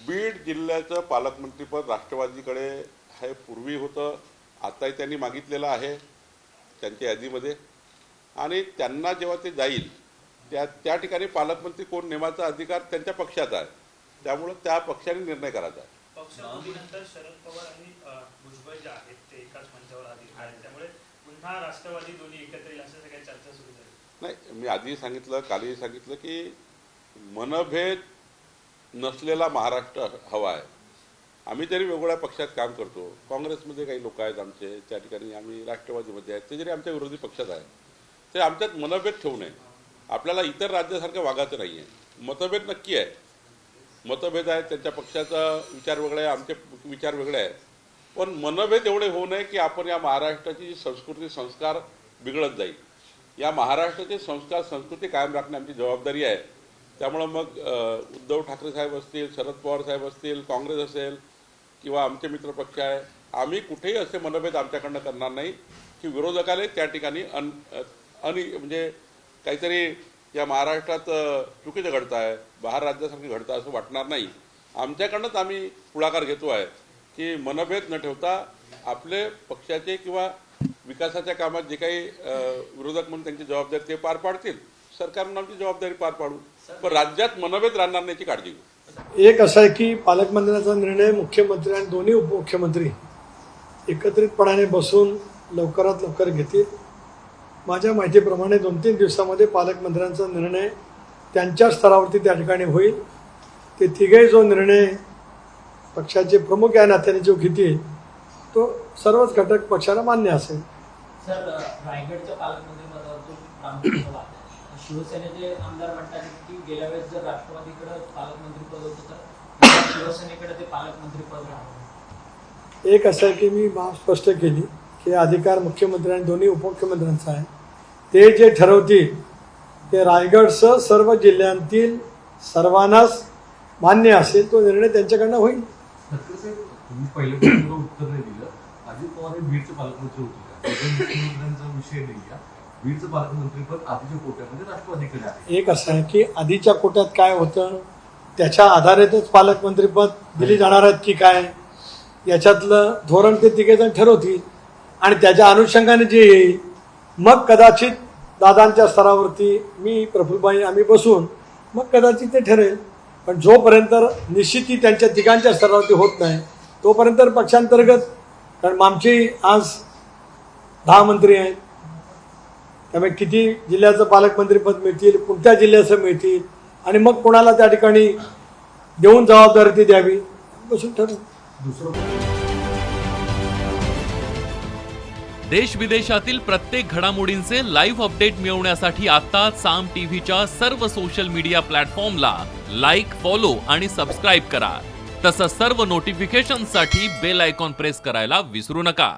बीड जिल्ह्याचं पालकमंत्रीपद राष्ट्रवादीकडे हे पूर्वी होतं, आताही त्यांनी मागितलेलं आहे त्यांच्या यादीमध्ये, आणि त्यांना जेव्हा ते जाईल त्या ठिकाणी पालकमंत्री कोण नेमाचा अधिकार त्यांच्या पक्षाचा आहे, त्यामुळे त्या पक्षाने निर्णय करायचा आहे. पक्षानंतर शरद पवार आणि भुजबळ जे आहेत ते एकाच मंचावर आले आहेत, त्यामुळे पुन्हा राष्ट्रवादी दोन्ही एकत्र येईल असं सगळ्या चर्चा सुरू झाली. नाही, मी आधी सांगितलं, कालही सांगितलं की मनभेद नसलेला महाराष्ट्र हवा आहे. आम्ही जरी वेगवेगळ्या पक्षात काम करतो, काँग्रेसमध्ये काही लोक आहेत आमचे, त्या ठिकाणी आम्ही राष्ट्रवादीमध्ये आहेत, ते जरी आमच्या विरोधी पक्षात आहे, ते आमच्यात मनभेद ठेवू नये. आपल्याला इतर राज्यासारखं वागायचं नाही आहे. मतभेद नक्की आहे, मतभेद आहे, त्यांच्या पक्षाचा विचार वेगळा आहे, आमचे विचार वेगळे आहेत, पण मनभेद एवढे होऊ नये की आपण या महाराष्ट्राची संस्कृती संस्कार बिघडत जाईल. या महाराष्ट्राचे संस्कार संस्कृती कायम राखणे आमची जबाबदारी आहे. त्यामुळं मग उद्धव ठाकरे साहेब असतील, शरद पवार साहेब असतील, काँग्रेस असेल किंवा आमचे मित्रपक्ष आहे, आम्ही कुठेही असे मनभेद आमच्याकडनं करणार नाही की विरोधकाला त्या ठिकाणी म्हणजे काहीतरी या महाराष्ट्रात चुकीचं घडतं आहे, बाहेर राज्यासारखं घडतं असं वाटणार नाही. आमच्याकडनंच आम्ही पुढाकार घेतो आहे की मनभेद न ठेवता आपले पक्षाचे किंवा विकासाच्या कामात जे काही विरोधक म्हणून त्यांची जबाबदारी ते पार पाडतील, सरकार म्हणून आमची जबाबदारी पार पाडू, पण राज्यात मनभेद राहणार नाही याची काळजी घेऊ. एक असं आहे की पालकमंत्र्यांचा निर्णय मुख्यमंत्री आणि दोन्ही उपमुख्यमंत्री एकत्रितपणाने बसून लवकरात लवकर घेतील. माझ्या माहितीप्रमाणे 2-3 दिवसामध्ये पालकमंत्र्यांचा निर्णय त्यांच्या स्तरावरती त्या ठिकाणी होईल. ते तिघेही जो निर्णय पक्षाचे प्रमुख या नात्याने जो घेतील तो सर्वच घटक पक्षाला मान्य असेल. सर, रायगडच्या पालकमंत्रीपदावर शिवसेनेचे आमदार म्हणतात की गेल्या वेळेस जर राष्ट्रवादीकडे पालकमंत्रीपद होतं तर शिवसेनेकडे ते पालकमंत्रीपद राहणार. एक असं आहे की मी बाब स्पष्ट केली की अधिकार मुख्यमंत्री आणि दोन्ही उपमुख्यमंत्र्यांचा आहे. ते जे ठरवतील ते रायगडसह सर्व जिल्ह्यांतील सर्वांनाच मान्य असेल तो निर्णय त्यांच्याकडनं होईल. तुम्ही पहिल्या प्रश्नाला उत्तर नाही दिलं. अजित पवार हे बीडचे पालकमंत्री होते, मुख्यमंत्र्यांचा विषय नाही आहे. बीडचं पालकमंत्रीपद आधीच्या कोट्यामध्ये राष्ट्रवादीकडे आहे. एक असं आहे की आधीच्या कोट्यात काय होतं त्याच्या आधारेतच पालकमंत्रीपद दिली जाणार आहेत की काय, याच्यातलं धोरण ते तिघेजण ठरवतील आणि त्याच्या अनुषंगाने जे येईल मग कदाचित दादांच्या स्तरावरती मी प्रफुल्लभाई आम्ही बसून मग कदाचित ते ठरेल. पण जोपर्यंत निश्चिती त्यांच्या तिघांच्या स्तरावरती होत नाही तोपर्यंत पक्षांतर्गत, कारण आमची आज 10 मंत्री आहेत, त्यामुळे किती जिल्ह्याचं पालकमंत्रीपद मिळतील, कोणत्या जिल्ह्याचं मिळतील आणि मग कोणाला त्या ठिकाणी देऊन जबाबदारी ती द्यावी बसून ठरवू. देश विदेशातील प्रत्येक घडामोडींचे लाईव्ह अपडेट मिळवण्यासाठी आता साम टीव्हीच्या सर्व सोशल मीडिया प्लॅटफॉर्मला लाईक, फॉलो आणि सबस्क्राईब करा. तसंच सर्व नोटिफिकेशनसाठी बेल आयकॉन प्रेस करायला विसरू नका.